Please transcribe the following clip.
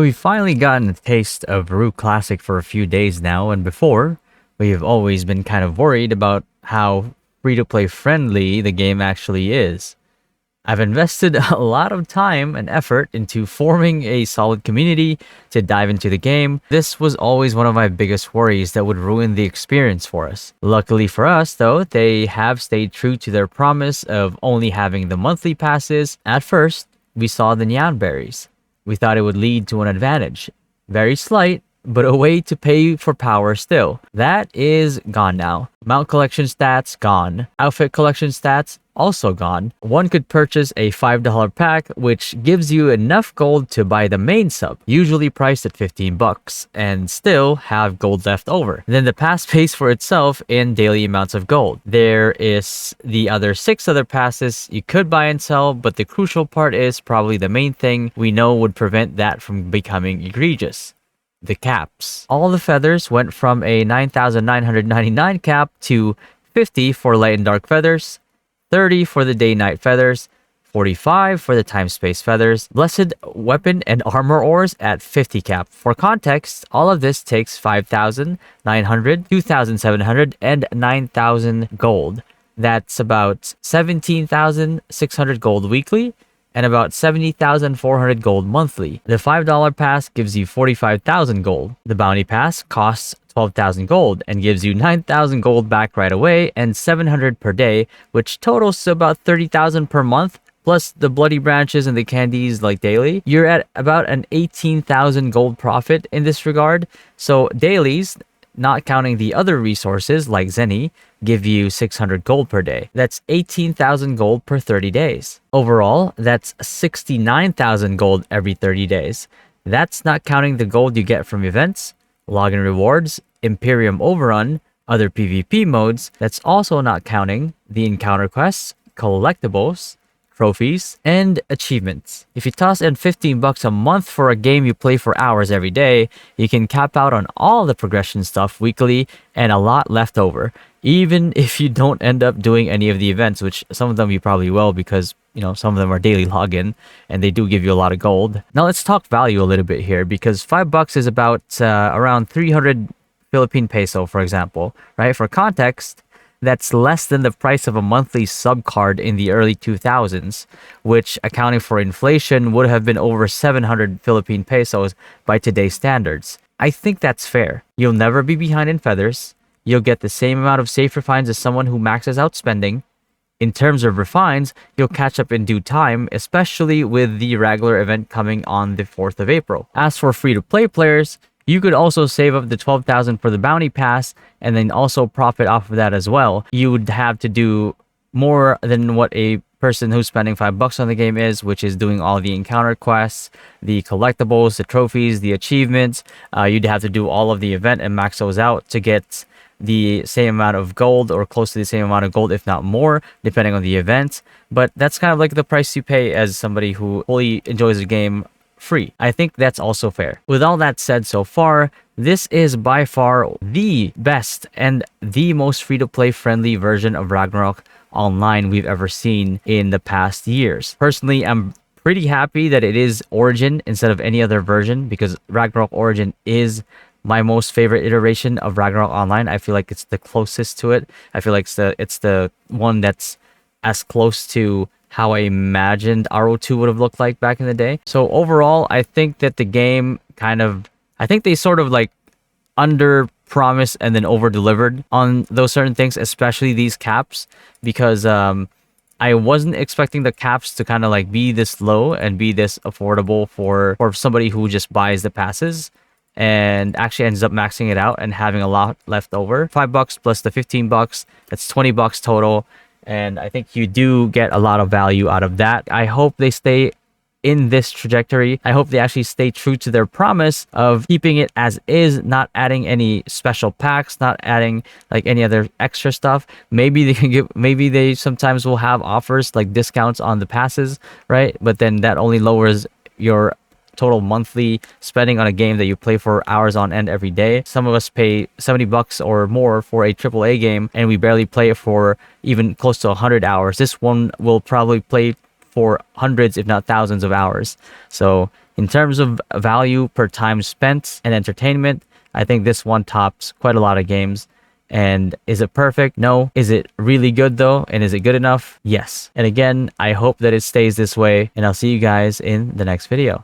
So we've finally gotten a taste of Ragnarok Classic for a few days now, and before, we've always been kind of worried about how free-to-play friendly the game actually is. I've invested a lot of time and effort into forming a solid community to dive into the game. This was always one of my biggest worries that would ruin the experience for us. Luckily for us, though, they have stayed true to their promise of only having the monthly passes. At first, we saw the Nyan berries. We thought it would lead to an advantage. Very slight, but a way to pay for power still. That is gone now. Mount collection stats, gone. Outfit collection stats, also gone. One could purchase a $5 pack, which gives you enough gold to buy the main sub, usually priced at 15 bucks, and still have gold left over. Then the pass pays for itself in daily amounts of gold. There is the other 6 other passes you could buy and sell, but the crucial part is probably the main thing we know would prevent that from becoming egregious. The caps. All the feathers went from a 9,999 cap to 50 for light and dark feathers, 30 for the day-night feathers, 45 for the time-space feathers, blessed weapon and armor ores at 50 cap. For context, all of this takes 5,900, 2,700, and 9,000 gold. That's about 17,600 gold weekly, and about 70,400 gold monthly. The $5 pass gives you 45,000 gold. The bounty pass costs 12,000 gold and gives you 9,000 gold back right away and 700 per day, which totals to about 30,000 per month, plus the bloody branches and the candies like daily. You're at about an 18,000 gold profit in this regard. So dailies, not counting the other resources like Zenny, give you 600 gold per day. That's 18,000 gold per 30 days. Overall, that's 69,000 gold every 30 days. That's not counting the gold you get from events, login rewards, Imperium Overrun, other PvP modes. That's also not counting the encounter quests, collectibles, trophies, and achievements. If you toss in 15 bucks a month for a game you play for hours every day, you can cap out on all the progression stuff weekly and a lot left over. Even if you don't end up doing any of the events, which some of them you probably will because, some of them are daily login and they do give you a lot of gold. Now let's talk value a little bit here because 5 bucks is about around 300 Philippine peso, for example, right? For context, that's less than the price of a monthly sub card in the early 2000s, which, accounting for inflation, would have been over 700 Philippine pesos by today's standards. I think that's fair. You'll never be behind in feathers. You'll get the same amount of safe refines as someone who maxes out spending. In terms of refines, you'll catch up in due time, especially with the regular event coming on the 4th of April. As for free-to-play players, you could also save up the 12,000 for the bounty pass and then also profit off of that as well. You would have to do more than what a person who's spending 5 bucks on the game is, which is doing all the encounter quests, the collectibles, the trophies, the achievements. You'd have to do all of the event and max those out to get the same amount of gold or close to the same amount of gold, if not more, depending on the event. But that's kind of like the price you pay as somebody who fully enjoys the game free. I think that's also fair. With all that said so far, this is by far the best and the most free-to-play friendly version of Ragnarok Online we've ever seen in the past years. Personally, I'm pretty happy that it is Origin instead of any other version because Ragnarok Origin is my most favorite iteration of Ragnarok Online. I feel like it's the closest to it. I feel like it's the one that's as close to how I imagined RO2 would have looked like back in the day. So overall, I think that the game I think they sort of like under promised and then over delivered on those certain things, especially these caps, because I wasn't expecting the caps to kind of like be this low and be this affordable for somebody who just buys the passes and actually ends up maxing it out and having a lot left over. 5 bucks plus the 15 bucks, that's 20 bucks total. And I think you do get a lot of value out of that. I hope they stay in this trajectory. I hope they actually stay true to their promise of keeping it as is, not adding any special packs, not adding like any other extra stuff. Maybe they sometimes will have offers like discounts on the passes, right? But then that only lowers your total monthly spending on a game that you play for hours on end every day. Some of us pay 70 bucks or more for a AAA game and we barely play it for even close to 100 hours. This one will probably play for hundreds, if not thousands of hours. So in terms of value per time spent and entertainment, I think this one tops quite a lot of games. And is it perfect? No. Is it really good though? And is it good enough? Yes. And again, I hope that it stays this way, and I'll see you guys in the next video.